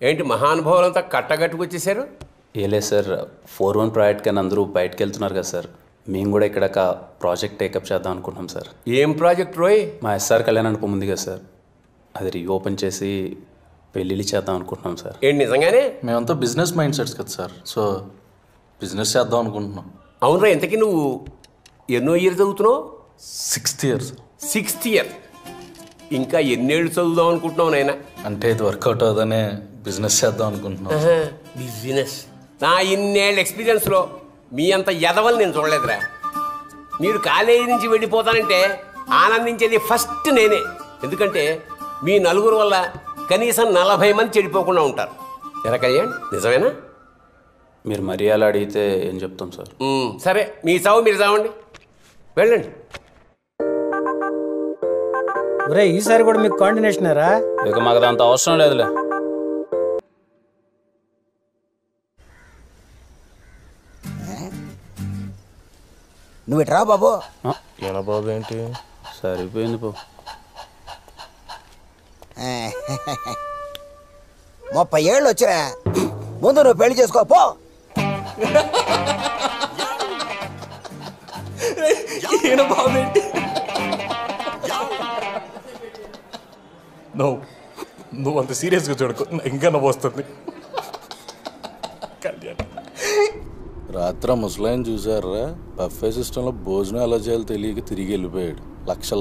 ఏంటి మహానుభావులంతా కట్టగట్టుకొచ్చేసారు? ఏలే sir, 4-1 project కానీ అందరూ బయటకు వెళ్తున్నారు కదా సార్, మేము కూడా ఇక్కడ ఒక ప్రాజెక్ట్ టేకప్ చేద్దాం అనుకుంటున్నాం సార్. ఏం ప్రాజెక్ట్ రోయ్? మా ఎస్ఆర్ కళ్యాణ్ అనుపం ఉంది కదా సార్, అది రీఓపెన్ చేసి పెళ్ళిళ్ళు చేద్దాం అనుకుంటున్నాం సార్. ఏంటి నిజంగానే? మేమంతా బిజినెస్ మైండ్ సెట్స్ కదా సార్, సో బిజినెస్ చేద్దాం అనుకుంటున్నాం. అవునరా, ఇంతకీ నువ్వు ఎన్నో ఇయర్ చదువుతున్నావు? 6th year. 6th year. ఇంకా ఎన్నేళ్ళు చదువుదాం అనుకుంటున్నావు నాయన? అంటే ఇది వర్కౌట్ అవుదనే బిజినెస్ చేద్దాం అనుకుంటున్నాం. బిజినెస్? నా ఇన్నేళ్ళ ఎక్స్పీరియన్స్లో మీ అంత ఎదవలు నేను చూడలేదురా. మీరు కాలేజీ నుంచి వెళ్ళిపోతానంటే ఆనందించేది ఫస్ట్ నేనే. ఎందుకంటే మీ నలుగురు వల్ల కనీసం 40 మంది చెడిపోకుండా ఉంటారు. ఎరా కళ్యాణ్, నిజమేనా? మీరు మరీ అలా అడిగితే ఏం చెప్తాం సార్. సరే, మీ చావు మీరు చావండి, వెళ్ళండి. ఒరే, ఈసారి కూడా మీకు కాండినేషనరా? ఇక మాకు అంత అవసరం లేదులే. నువ్వు ఇట్రా బాబు. ఏనా బాబు ఏంటి? సరిపోయింది పో. 30 ఏళ్ళు వచ్చినా ముందు నువ్వు పెళ్లి చేసుకో పో. ఏనా బాబు ఏంటి? నువ్వు అంత సీరియస్గా చూడకు, ఇంకా నవ్వు వస్తుంది. రాత్రి ముసలాయన చూసారా, బఫే సిస్టంలో భోజనం ఎలా చేయాలో తెలియక తిరిగి వెళ్ళిపోయాడు.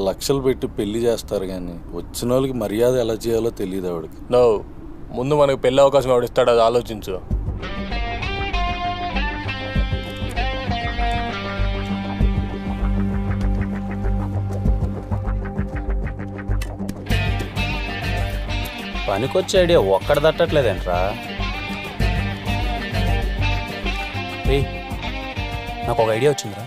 లక్షలు పెట్టి పెళ్లి చేస్తారు కానీ వచ్చిన వాళ్ళకి మర్యాద ఎలా చేయాలో తెలియదు ఆవిడకి. ముందు మనకు పెళ్లి అవకాశం ఆవిడ ఇస్తాడు, అది ఆలోచించు. పనికొచ్చే ఐడియా ఒక్కడ తట్టట్లేదేంట్రా? నాకు ఒక ఐడియా వచ్చిందిరా.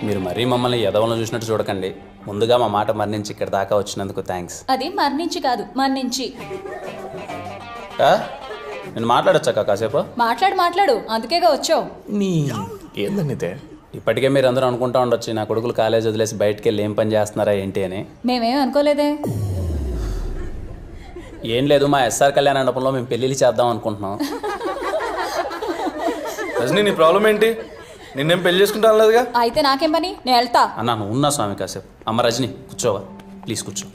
మీరు మరీ మమ్మల్ని ఎదవలను చూసినట్టు చూడకండి. ముందుగా మా మాట మరణించి ఇక్కడ దాకా వచ్చినందుకు థ్యాంక్స్. అది మరణించి కాదు, మరణించి. నేను మాట్లాడొచ్చాక కాసేపు? మాట్లాడు, అందుకేగా వచ్చావు. ఏందండి? ఇప్పటికే మీరు అందరూ అనుకుంటా ఉండొచ్చు నా కొడుకులు కాలేజ్ వదిలేసి బయటకు వెళ్ళి ఏం పని చేస్తున్నారా ఏంటి అని. మేమేం అనుకోలేదే. ఏం లేదు, మా ఎస్ఆర్ కళ్యాణ మండపంలో మేము పెళ్ళిళ్ళు చేద్దాం అనుకుంటున్నాం. రజనీ, నీ ప్రాబ్లం ఏంటి? నిన్నేం పెళ్లి చేసుకుంటాను లేదుగా. అయితే నాకేం పని, నేను వెళ్తా. అన్నా నువ్వు ఉన్నా స్వామి కాసేపు. అమ్మ రజని కూర్చోవా ప్లీజ్, కూర్చో.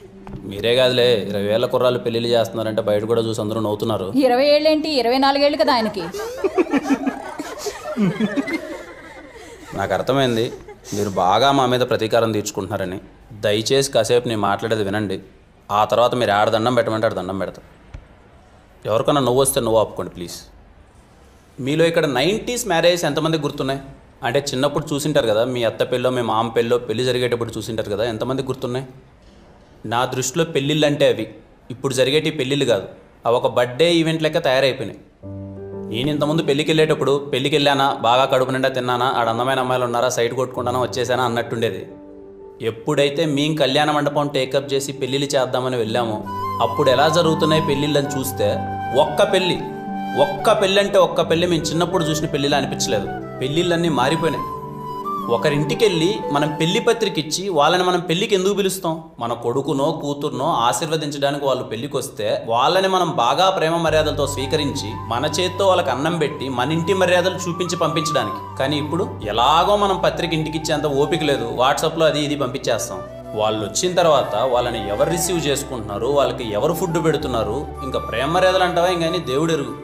మీరే కాదులే, 20 ఏళ్ల కుర్రాళ్ళు పెళ్ళిళ్ళు చేస్తున్నారంటే బయట కూడా చూసి అందరూ నవ్వుతున్నారు. 20 ఏళ్ళేంటి, 24 ఏళ్ళు కదా ఆయనకి. నాకు అర్థమైంది మీరు బాగా మా మీద ప్రతీకారం తీర్చుకుంటున్నారని. దయచేసి కాసేపు నేను మాట్లాడేది వినండి. ఆ తర్వాత మీరు ఆడ దండం పెట్టమంటే ఆడ దండం పెడతా. ఎవరికన్నా నువ్వు వస్తే నువ్వు ఆపుకోండి ప్లీజ్. మీలో ఇక్కడ 90s మ్యారేజ్ ఎంతమంది గుర్తున్నాయి? అంటే చిన్నప్పుడు చూసింటారు కదా, మీ అత్త పెళ్ళో మీ మామ పెళ్ళో పెళ్ళి జరిగేటప్పుడు చూసింటారు కదా, ఎంతమంది గుర్తున్నాయి? నా దృష్టిలో పెళ్ళిళ్ళు అంటే అవి ఇప్పుడు జరిగేటి పెళ్ళిళ్ళు కాదు, అవి ఒక బర్త్డే ఈవెంట్ లెక్క తయారైపోయినాయి. నేను ఇంతకుముందు పెళ్ళికి వెళ్ళేటప్పుడు పెళ్ళికి వెళ్ళానా, బాగా కడుపు నిండా తిన్నానా, ఆడ అందమైన అమ్మాయిలు ఉన్నారా, సైడ్ కొట్టుకుంటానా, వచ్చేసానా అన్నట్టుండేది. ఎప్పుడైతే మేము కళ్యాణ మండపం టేకప్ చేసి పెళ్ళిళ్ళు చేద్దామని వెళ్ళామో అప్పుడు ఎలా జరుగుతున్నాయి పెళ్ళిళ్ళని చూస్తే ఒక్క పెళ్ళి అంటే ఒక్క పెళ్ళి మేము చిన్నప్పుడు చూసిన పెళ్ళిలా అనిపించలేదు. పెళ్ళిళ్ళన్నీ మారిపోయినాయి. ఒకరింటికి వెళ్ళి మనం పెళ్లి పత్రిక ఇచ్చి వాళ్ళని మనం పెళ్ళికి ఎందుకు పిలుస్తాం? మన కొడుకునో కూతురునో ఆశీర్వదించడానికి వాళ్ళు పెళ్ళికి వస్తే వాళ్ళని మనం బాగా ప్రేమ మర్యాదలతో స్వీకరించి మన చేత్తో వాళ్ళకి అన్నం పెట్టి మన ఇంటి మర్యాదలు చూపించి పంపించడానికి. కానీ ఇప్పుడు ఎలాగో మనం పత్రిక ఇంటికి ఇచ్చేంత ఓపిక లేదు, వాట్సాప్లో అది ఇది పంపించేస్తాం. వాళ్ళు వచ్చిన తర్వాత వాళ్ళని ఎవరు రిసీవ్ చేసుకుంటున్నారు, వాళ్ళకి ఎవరు ఫుడ్ పెడుతున్నారు, ఇంకా ప్రేమ మర్యాదలు అంటావా ఇంకని దేవుడు ఎరుగు.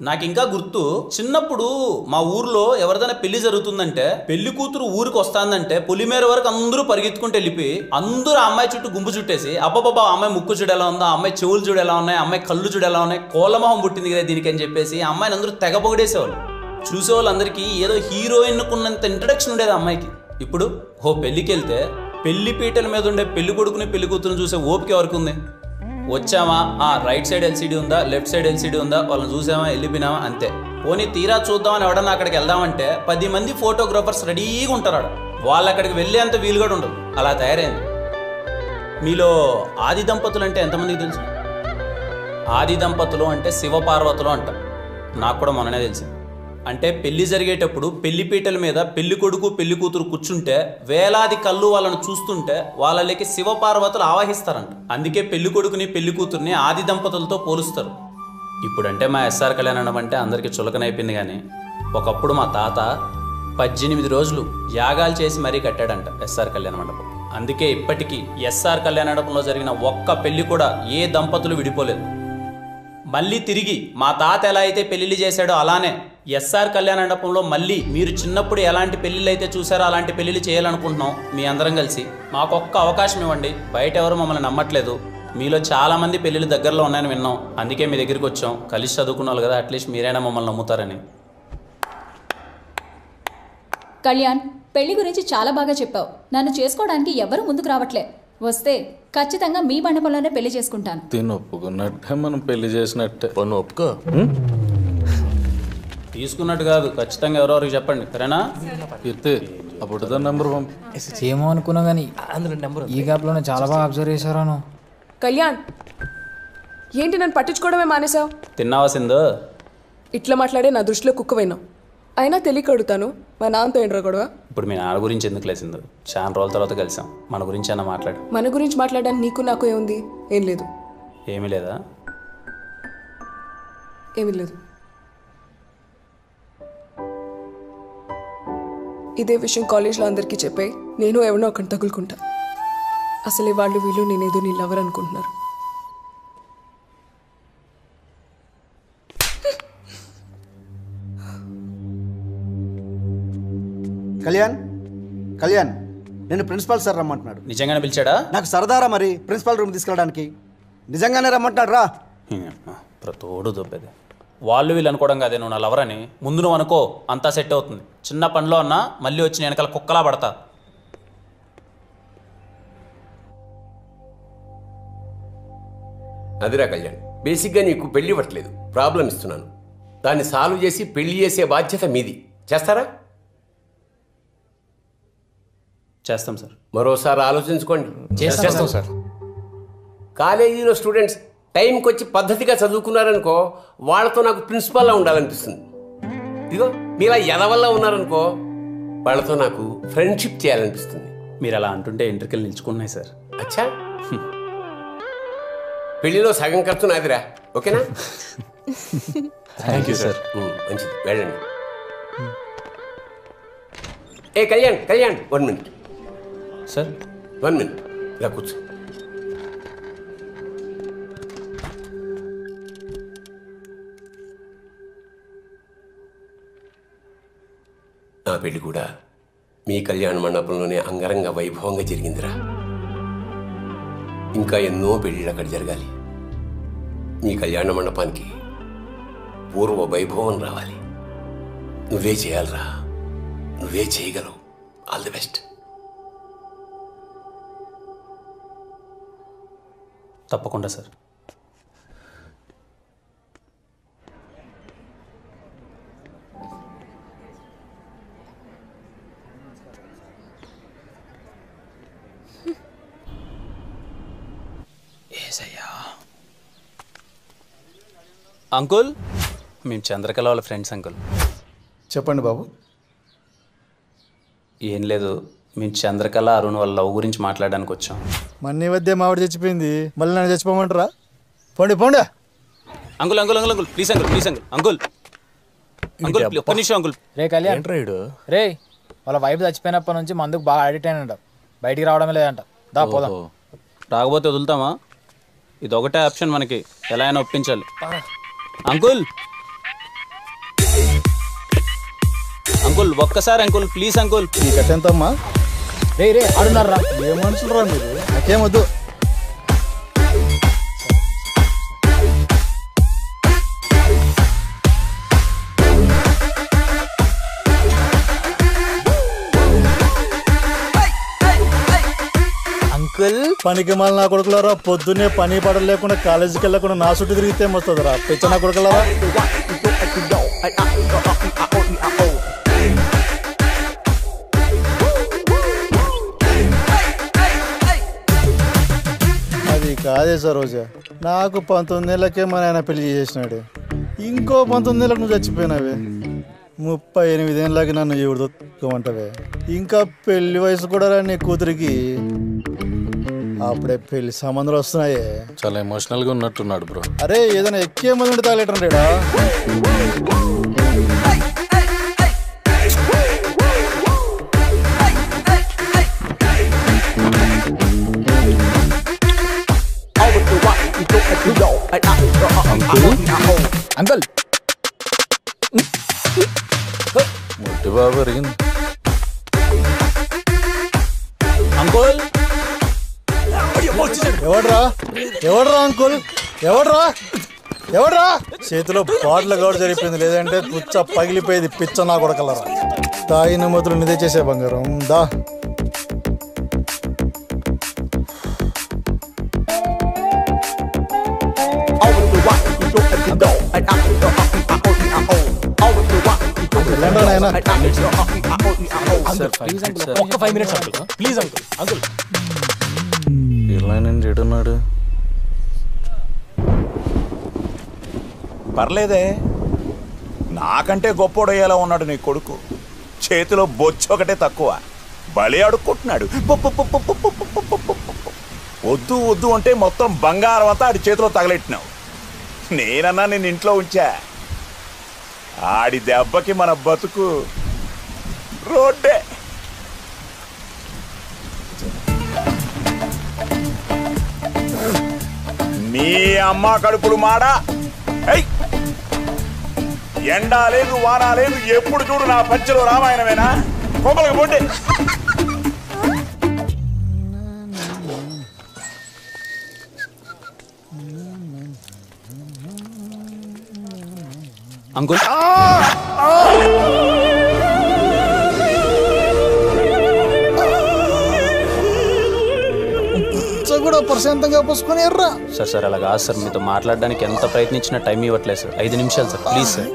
నాకు ఇంకా గుర్తు, చిన్నప్పుడు మా ఊర్లో ఎవరిదైనా పెళ్లి జరుగుతుందంటే పెళ్లి కూతురు ఊరికి వస్తాందంటే పొలిమేర వరకు అందరూ పరిగెత్తుకుంటూ వెళ్ళిపోయి అందరూ ఆ అమ్మాయి చుట్టూ గుంపు చుట్టేసి అబ్బాబా అమ్మాయి ముక్కు చూడు ఎలా ఉందో, అమ్మాయి చెవులు చూడు ఎలా ఉన్నాయి, అమ్మాయి కళ్ళు చూడు ఎలా ఉన్నాయి, కోళ్ళమొహం పుట్టింది కదా దీనికి అని చెప్పేసి అమ్మాయిని అందరూ తెగ పొగిడేసేవాళ్ళు. చూసేవాళ్ళందరికీ ఏదో హీరోయిన్ కున్నంత ఇంట్రడక్షన్ ఉండేది అమ్మాయికి. ఇప్పుడు పెళ్ళికి వెళ్తే పెళ్లి పీటల మీద ఉండే పెళ్లి కొడుకుని పెళ్లి కూతురుని చూసే ఓపిక ఎవరికి ఉంది? వచ్చామా రైట్ సైడ్ ఎల్సీడీ ఉందా లెఫ్ట్ సైడ్ ఎల్సీడీ ఉందా వాళ్ళని చూసామా వెళ్ళిపోయినామా అంతే. పోనీ తీరా చూద్దామని ఎవడన్నా అక్కడికి వెళ్దామంటే 10 మంది ఫోటోగ్రాఫర్స్ రెడీగా ఉంటారు. వాళ్ళు అక్కడికి వెళ్ళేంత వీలు కూడా ఉండదు. అలా తయారైంది. మీలో ఆది దంపతులు అంటే ఎంతమందికి తెలుసు? ఆది దంపతులు అంటే శివపార్వతులు అంటారు. నాకు కూడా మొన్ననే తెలిసింది. అంటే పెళ్లి జరిగేటప్పుడు పెళ్లిపీటల మీద పెళ్లి కొడుకు పెళ్లి కూతురు కూర్చుంటే వేలాది కళ్ళు వాళ్ళను చూస్తుంటే వాళ్ళకి శివపార్వతులు ఆవాహిస్తారంట. అందుకే పెళ్లి కొడుకుని పెళ్లి కూతుర్ని ఆది దంపతులతో పోలుస్తారు. ఇప్పుడంటే మా ఎస్ఆర్ కళ్యాణం అంటే అందరికీ చులకనైపోయింది. కానీ ఒకప్పుడు మా తాత 18 రోజులు యాగాలు చేసి మరీ కట్టాడంట ఎస్ఆర్ కళ్యాణ మండపం. అందుకే ఇప్పటికీ ఎస్ఆర్ కళ్యాణ మండపంలో జరిగిన ఒక్క పెళ్లి కూడా ఏ దంపతులు విడిపోలేదు. మళ్ళీ తిరిగి మా తాత ఎలా అయితే పెళ్లిళ్ళు చేశాడో అలానే ఎస్ఆర్ కళ్యాణ మండపంలో మళ్ళీ మీరు చిన్నప్పుడు ఎలాంటి పెళ్లిళ్ళు అయితే చూసారో అలాంటి పెళ్లిళ్ళు చేయాలనుకుంటున్నాం. మీ అందరం కలిసి మాకొక్క అవకాశం ఇవ్వండి. బయట ఎవరు మమ్మల్ని నమ్మట్లేదు. మీలో చాలామంది పెళ్లిళ్ళు దగ్గరలో ఉన్నాయని విన్నాం. అందుకే మీ దగ్గరికి వచ్చాం. కలిసి చదువుకున్నాం కదా, అట్లీస్ట్ మీరైనా మమ్మల్ని నమ్ముతారని. కళ్యాణ్, పెళ్లి గురించి చాలా బాగా చెప్పావు. నన్ను చేసుకోవడానికి ఎవరు ముందుకు రావట్లే. వస్తే ఖచ్చితంగా మీ మండపంలోనే పెళ్లి చేసుకుంటాను. తిని ఒప్పుకున్నట్టే మనం పెళ్లి చేసినట్టే. పన్ను ఒప్పుకో. తీసుకున్నట్టు కాదు, ఖచ్చితంగా ఎవరెవరికి చెప్పండి. సరేనా? కీర్తి అప్పుడు నెంబర్ పంపు. ఏమో అనుకున్నా కానీ ఈ గ్యాప్లోనే చాలా బాగా అబ్జర్వ్ చేశారాను. కళ్యాణ్, ఏంటి నన్ను పట్టించుకోవడమే మానేసావు? తిన్నావా సింధు? ఇట్లా మాట్లాడే నా దృష్టిలో కుక్కవైనావు. అయినా తెలియక అడుగుతాను, మా నాన్నతో ఏంట్రా గొడవ? ఇప్పుడు మీ నాన్న గురించి ఎందుకు లేసిందో? చాలా రోజుల తర్వాత కలిసాం. మన గురించి అన్న మాట్లాడు. మన గురించి మాట్లాడడానికి నీకు నాకు ఏముంది? ఏం లేదు. ఏమీ లేదా? ఏమీ లేదు. ఇదే విషయం కాలేజ్లో అందరికీ చెప్పాయి. నేను ఎవరినో ఒకటి తగులుకుంటా. అసలే వాళ్ళు వీళ్ళు నేనేదో నీ లవర్ అనుకుంటున్నారు. కళ్యాణ్ నేను ప్రిన్సిపాల్ సార్ రమ్మంటున్నాడు. నిజంగానే పిలిచాడా? నాకు సరదారా మరి ప్రిన్సిపాల్ రూమ్ తీసుకెళ్ళడానికి. నిజంగానే రమ్మంటున్నాడు రా. ప్రతోడు దొబ్బేది. వాళ్ళు వీళ్ళు అనుకోవడం కాదే నువ్వు నా లవర్ అని. ముందు నువ్వు అనుకో, అంతా సెట్ అవుతుంది. చిన్న పనిలో అన్నా మళ్ళీ వచ్చి నేను వెనకాల కుక్కలా పడతా. అదిరా కళ్యాణ్, బేసిక్గా నీకు పెళ్లి ఇవ్వట్లేదు, ప్రాబ్లం ఇస్తున్నాను. దాన్ని సాల్వ్ చేసి పెళ్లి చేసే బాధ్యత మీది. చేస్తారా? చేస్తాం సార్. మరోసారి ఆలోచించుకోండి. చేస్తాం సార్. కాలేజీలో స్టూడెంట్స్ టైంకి వచ్చి పద్ధతిగా చదువుకున్నారనుకో, వాళ్ళతో నాకు ప్రిన్సిపాల్లా ఉండాలనిపిస్తుంది. ఇదిగో మీలా ఎదవల్లా ఉన్నారనుకో, వాళ్ళతో నాకు ఫ్రెండ్షిప్ చేయాలనిపిస్తుంది. మీరు అలా అంటుంటే ఎంట్రికలు నిల్చుకున్నాయి సార్. అచ్చా, పెళ్లిలో సగం ఖర్చు నాదిరా. ఓకేనా? Thank you sir. మంచిది, వెళ్ళండి. ఏ కళ్యాణ్, 1 minute సార్. 1 minute ఇలా కూర్చో. నా పెళ్లి కూడా మీ కళ్యాణ మండపంలోనే అంగరంగ వైభవంగా జరిగిందిరా. ఇంకా ఎన్నో పెళ్ళిళ్ళు అక్కడ జరగాలి. మీ కళ్యాణ మండపానికి పూర్వ వైభవం రావాలి. నువ్వే చేయాలరా, నువ్వే చేయగలవు. All the best. తప్పకుండా సార్. అంకుల్, మేము చంద్రకళ వాళ్ళ ఫ్రెండ్స్ అంకుల్. చెప్పండి బాబు. ఏం లేదు, మేము చంద్రకళ అరుణ్ వాళ్ళ లవ్ గురించి మాట్లాడడానికి వచ్చాం. మన్ని మధ్య మావిడ చచ్చిపోయింది, మళ్ళీ నన్ను చచ్చిపోమంటారా? పోండి పోండి. Uncle uncle uncle uncle please uncle, please uncle, uncle uncle ఒక్క నిమిషం అంకుల్. రే కళ్యాణ్, రే వాళ్ళ వైఫ్ చచ్చిపోయినప్పటి నుంచి మందుకు బాగా అడిక్ట్ అయినంట. బయటికి రావడమే లేదంట. దా పోదాం. రాకపోతే వదులుతామా? ఇది ఒకటే ఆప్షన్ మనకి, ఎలా అయినా ఒప్పించాలి. అంకుల్ అంకుల్ ఒక్కసారి అంకుల్ ప్లీజ్ అంకుల్. ఈ కథ ఎంతమ్మా? రే రే ఆడున్నారా? ఏ మనుషులు రా మీరు? నాకేం వద్దు. అంకుల్ పనికి మళ్ళీ నా కొడుకులారా పొద్దున్నే పని పడలు లేకుండా కాలేజీకి వెళ్ళకుండా నా చుట్టూ తిరిగితే వస్తుందిరా పిచ్చ నా కొడుకులారా. అది కాదే సరోజా, నాకు 19 ఏళ్ళకే మా నాయన పెళ్లి చేసినాడు. ఇంకో 19 ఏళ్ళకి నువ్వు చచ్చిపోయినావే. 38 ఏళ్ళకి నన్ను ఎవడు దొక్కుమంటావే. ఇంకా పెళ్లి వయసు కూడా రా నీ కూతురికి. అప్పుడే పెళ్లి సంబంధాలు వస్తున్నాయే. చాలా ఎమోషనల్ గా ఉన్నట్టున్నాడు బ్రో. అరే ఏదైనా ఎక్కే మంది తాగలేటండేడా. అంకుల్ ముట్టి బాబు అరిగింది. అంకుల్ ఎవడ్రా ఎవడ్రా అంకుల్ ఎవడ్రా ఎవడ్రా? చేతిలో బాటిల్ గౌడు జరిపోయింది, లేదంటే పుచ్చ పగిలిపోయేది పిచ్చ నా కొడకలరా. తాగిన మొదలు నిదే చేసే బంగారం దా. ఒక్క 5 minutes uncle, please uncle. Uncle ఇలా నేను చెడున్నాడు. పర్లేదే, నాకంటే గొప్పోడయ్యేలా ఉన్నాడు నీ కొడుకు. చేతిలో బొచ్చు ఒకటే తక్కువ, బలి అడుక్కుంటున్నాడు. వద్దు వద్దు అంటే మొత్తం బంగారం అంతా ఆడి చేతిలో తగలెట్టినావు. నేనన్నా నేను ఇంట్లో ఉంచా. ఆడి దెబ్బకి మన బతుకు రోడ్డే. మీ అమ్మ కడుపులు మాడా. ఎండా లేదు వానా లేదు, ఎప్పుడు చూడు నా పంచలో రామాయణమేనా? కొమ్మలకు పోండి. అంకుల్ కూడా ప్రశాంతంగా పోసుకొని ఎర్రా. సార్ సార్ అలా కాదు సార్, మీతో మాట్లాడడానికి ఎంత ప్రయత్నించినా టైం ఇవ్వట్లేదు సార్. 5 నిమిషాలు sir please sir.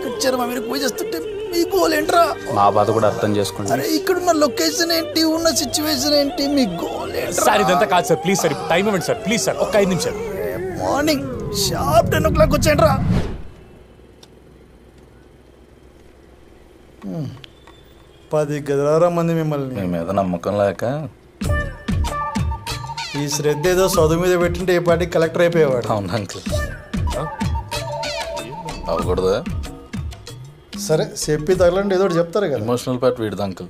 Me goal ఏంట్రా? మా బాధ కూడా అర్థం చేసుకోండి. అరే ఇక్కడున్న లొకేషన్ ఏంటి, ఉన్న సిచ్యువేషన్ ఏంటి, మీ గోల్ ఏంట్రా? సార్ ఇదంతా కాదు సార్, ప్లీజ్ సార్ టైం ఇవ్వండి సార్, ప్లీజ్ సార్ ఒక్క 5 నిమిషాలు. మార్నింగ్ షార్ప్ 10 o'clock వచ్చేయండి రా. 10 గదిలారా మంది మిమ్మల్ని. మీ మీద నమ్మకం లేక ఈ శ్రద్ధ ఏదో చదువు మీద పెట్టింటే ఏ పార్టీ కలెక్టర్ అయిపోయేవాడు. అవును అంకుల్. అవ్వకూడదా? సరే చెప్పి తగలండి, ఏదో చెప్తారు కదా. ఎమోషనల్ పార్ట్ వీడిది అంకుల్.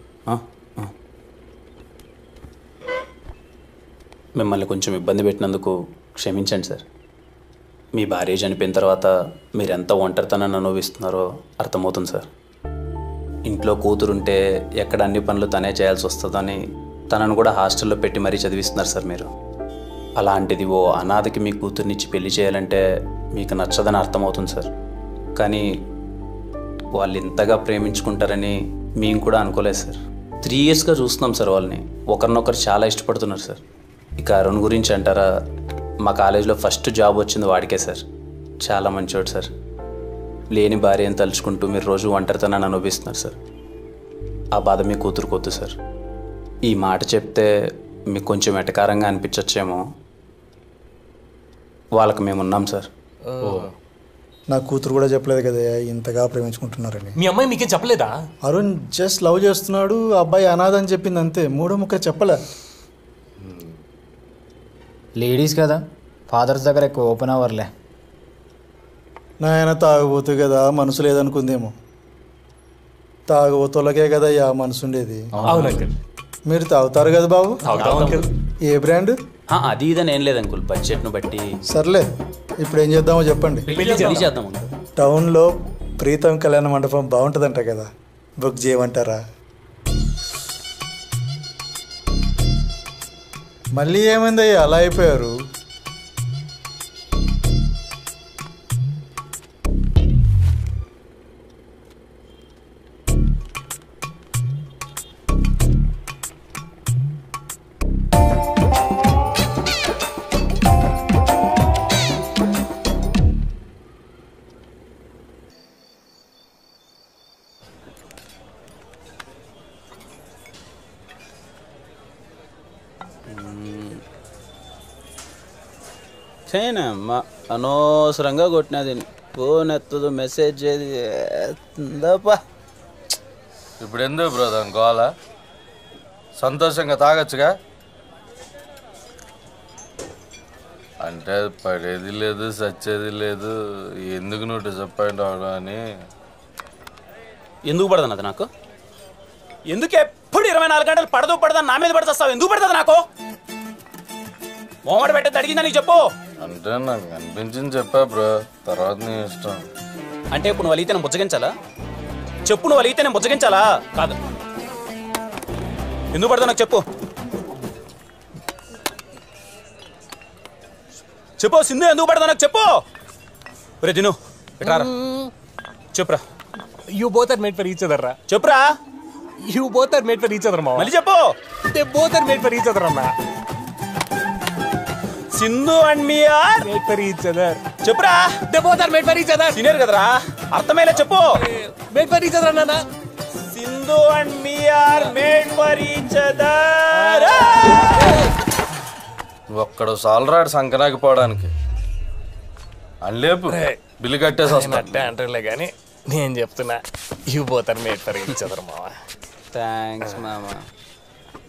మిమ్మల్ని కొంచెం ఇబ్బంది పెట్టినందుకు క్షమించండి సార్. మీ భార్య చనిపోయిన తర్వాత మీరు ఎంత ఒంటరితనాన్ని అనుభవిస్తున్నారో అర్థమవుతుంది సార్. ఇంట్లో కూతురుంటే ఎక్కడ అన్ని పనులు తనే చేయాల్సి వస్తుందని తనను కూడా హాస్టల్లో పెట్టి మరీ చదివిస్తున్నారు సార్ మీరు. అలాంటిది ఓ అనాథకి మీ కూతుర్నిచ్చి పెళ్లి చేయాలంటే మీకు నచ్చదని అర్థమవుతుంది సార్. కానీ వాళ్ళు ఇంతగా ప్రేమించుకుంటారని మేము కూడా అనుకోలేదు సార్. 3 yearsగా చూస్తున్నాం సార్ వాళ్ళని. ఒకరినొకరు చాలా ఇష్టపడుతున్నారు సార్. ఇక అరుణ్ గురించి అంటారా, మా కాలేజీలో ఫస్ట్ జాబ్ వచ్చింది వాడికే సార్. చాలా మంచివాడు సార్. లేని భార్యను తలుచుకుంటూ మీరు రోజు ఒంటరితనాన్ని అనుభవిస్తున్నారు సార్. ఆ బాధ మీ కూతురుకొద్దు సార్. ఈ మాట చెప్తే మీకు కొంచెం ఎటకారంగా అనిపించచ్చేమో, వాళ్ళకి మేము ఉన్నాం సార్. నా కూతురు కూడా చెప్పలేదు కదా ఇంతగా ప్రేమించుకుంటున్నారని. మీ అమ్మాయి మీకేం చెప్పలేదా? అరుణ్ జస్ట్ లవ్ చేస్తున్నాడు, అబ్బాయి అనాథ అని చెప్పింది అంతే. 3 ముక్క చెప్పలే. లేడీస్ కదా, ఫాదర్స్ దగ్గర ఎక్కువ ఓపెన్ అవర్లే. నాయన తాగబోతు కదా మనసు లేదనుకుందేమో. తాగబోతులకే కదా ఆ మనసు ఉండేది. అవును అంకుల్. మీరు తాగుతారు కదా బాబు? అంకుల్. ఏ బ్రాండ్? అది ఇదని ఏం లేదు అంకుల్, బడ్జెట్ను బట్టి. సర్లే, ఇప్పుడు ఏం చేద్దామో చెప్పండి. పెళ్లి చేద్దాం అంకుల్. టౌన్లో ప్రీతం కళ్యాణ మండపం బాగుంటుందంట కదా, బుక్ చేయమంటారా? మళ్ళీ ఏమైందయ్యా అలా అయిపోయారు? అమ్మా అనవసరంగా కొట్టినది ఫోన్ ఎత్తదు మెసేజ్ ఏది ఎత్తుందప్పా. ఇప్పుడు ఎందుకు బ్రదర్ గోల? సంతోషంగా తాగొచ్చుగా. అంటే పడేది లేదు సచ్చేది లేదు, ఎందుకు నువ్వు డిసప్పాయింట్ అవడం అని. ఎందుకు పడదు అది నాకు? ఎందుకు ఎప్పుడు 24 గంటలు పడదని నా మీద పడుతావు? ఎందుకు పడుతుంది నాకు? మోమడ పెట్టేది అడిగిందా నీకు చెప్పు. అంటే నాకు అనిపించింది చెప్పా బ్రో, తర్వాత నీ ఇష్టం. అంటే ఇప్పుడు నువ్వు అలిగితే నేను బుజ్జగించాలా? చెప్పు, నువ్వు అలిగితే నేను బుజ్జగించాలా? కాదు, ఎందుకు పడతావు నాకు చెప్పు. చెప్పు సింధు, ఎందుకు పడతావు నాకు చెప్పు. రే దిను ఎట్రారా చెప్పురా. You both are made for each other రా. చెప్పురా. You both are made for each other మా. మళ్ళీ చెప్పు. They both are made for each other అన్నా. Sindhu and me are made for each other. చెప్పురా. They both are made for each other. Senior కదరా, అర్థమయ్యేలా చెప్పు. మేడ్ ఫర్ ఈచ్ అదర్ అన్నా. Sindhu and me are made for each other. ఒక్కడు సాలరాడు సంకనాకి పోవడానికి. అల్లేపు bill కట్టేసి వస్తా. అంటే అంటారులే కానీ నేను చెప్తున్నా, you both are made for each other మావా. థ్యాంక్స్ మామా.